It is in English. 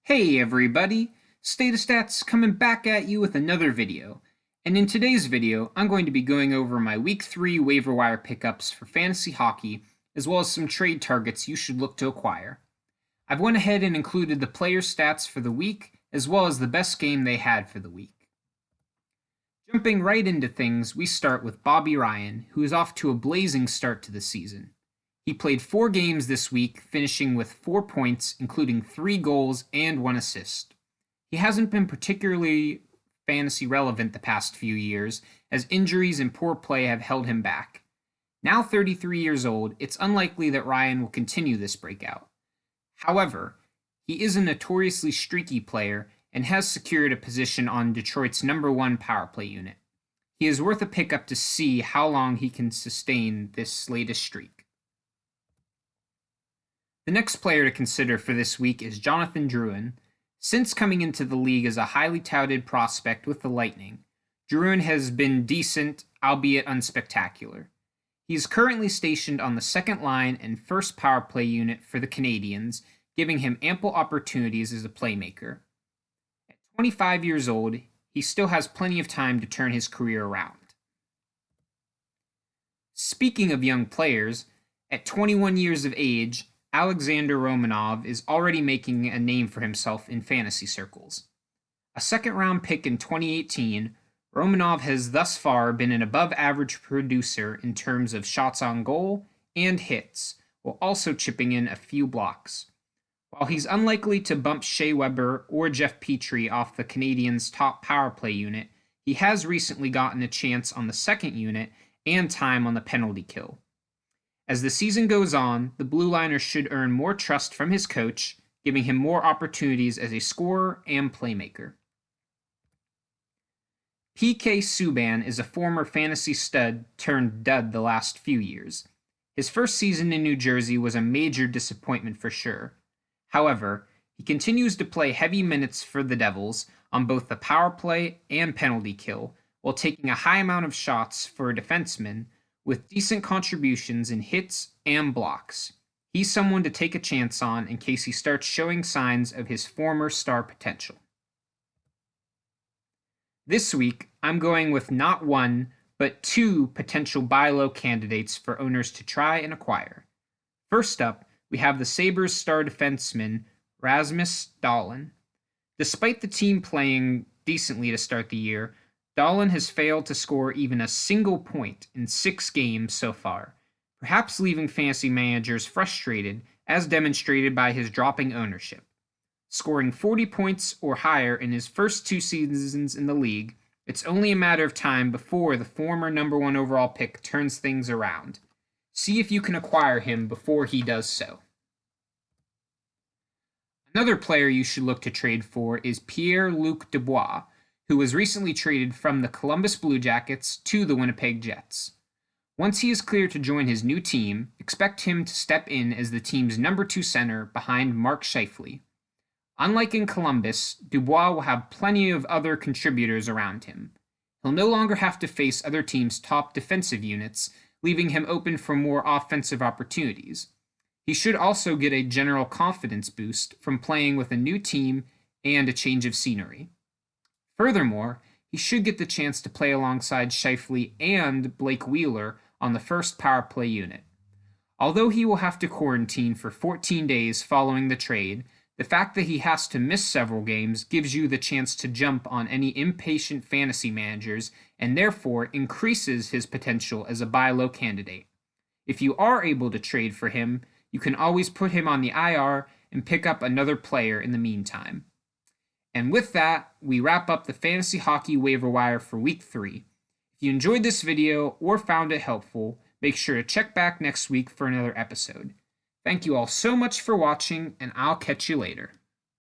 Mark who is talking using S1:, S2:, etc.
S1: Hey everybody, Statustats coming back at you with another video. And in today's video, I'm going to be going over my Week 3 waiver wire pickups for fantasy hockey, as well as some trade targets you should look to acquire. I've went ahead and included the player stats for the week, as well as the best game they had for the week. Jumping right into things, we start with Bobby Ryan, who is off to a blazing start to the season. He played 4 games this week, finishing with 4 points, including 3 goals and 1 assist. He hasn't been particularly fantasy relevant the past few years, as injuries and poor play have held him back. Now 33 years old, it's unlikely that Ryan will continue this breakout. However, he is a notoriously streaky player and has secured a position on Detroit's #1 power play unit. He is worth a pickup to see how long he can sustain this latest streak. The next player to consider for this week is Jonathan Drouin. Since coming into the league as a highly touted prospect with the Lightning, Drouin has been decent, albeit unspectacular. He is currently stationed on the second line and first power play unit for the Canadiens, giving him ample opportunities as a playmaker. At 25 years old, he still has plenty of time to turn his career around. Speaking of young players, at 21 years of age, Alexander Romanov is already making a name for himself in fantasy circles. A second-round pick in 2018, Romanov has thus far been an above-average producer in terms of shots on goal and hits, while also chipping in a few blocks. While he's unlikely to bump Shea Weber or Jeff Petrie off the Canadiens' top power play unit, he has recently gotten a chance on the second unit and time on the penalty kill. As the season goes on, the Blue Liners should earn more trust from his coach, giving him more opportunities as a scorer and playmaker. PK Subban is a former fantasy stud turned dud the last few years. His first season in New Jersey was a major disappointment for sure. However, he continues to play heavy minutes for the Devils on both the power play and penalty kill, while taking a high amount of shots for a defenseman, with decent contributions in hits and blocks. He's someone to take a chance on in case he starts showing signs of his former star potential. This week, I'm going with not one, but 2 potential buy low candidates for owners to try and acquire. First up, we have the Sabres star defenseman, Rasmus Dahlin. Despite the team playing decently to start the year, Dahlin has failed to score even a single point in 6 games so far, perhaps leaving fantasy managers frustrated, as demonstrated by his dropping ownership. Scoring 40 points or higher in his first 2 seasons in the league, it's only a matter of time before the former #1 overall pick turns things around. See if you can acquire him before he does so. Another player you should look to trade for is Pierre-Luc Dubois, who was recently traded from the Columbus Blue Jackets to the Winnipeg Jets. Once he is cleared to join his new team, expect him to step in as the team's #2 center behind Mark Scheifele. Unlike in Columbus, Dubois will have plenty of other contributors around him. He'll no longer have to face other teams' top defensive units, leaving him open for more offensive opportunities. He should also get a general confidence boost from playing with a new team and a change of scenery. Furthermore, he should get the chance to play alongside Scheifele and Blake Wheeler on the first power play unit. Although he will have to quarantine for 14 days following the trade, the fact that he has to miss several games gives you the chance to jump on any impatient fantasy managers and therefore increases his potential as a buy low candidate. If you are able to trade for him, you can always put him on the IR and pick up another player in the meantime. And with that, we wrap up the Fantasy Hockey Waiver Wire for Week 3. If you enjoyed this video or found it helpful, make sure to check back next week for another episode. Thank you all so much for watching, and I'll catch you later.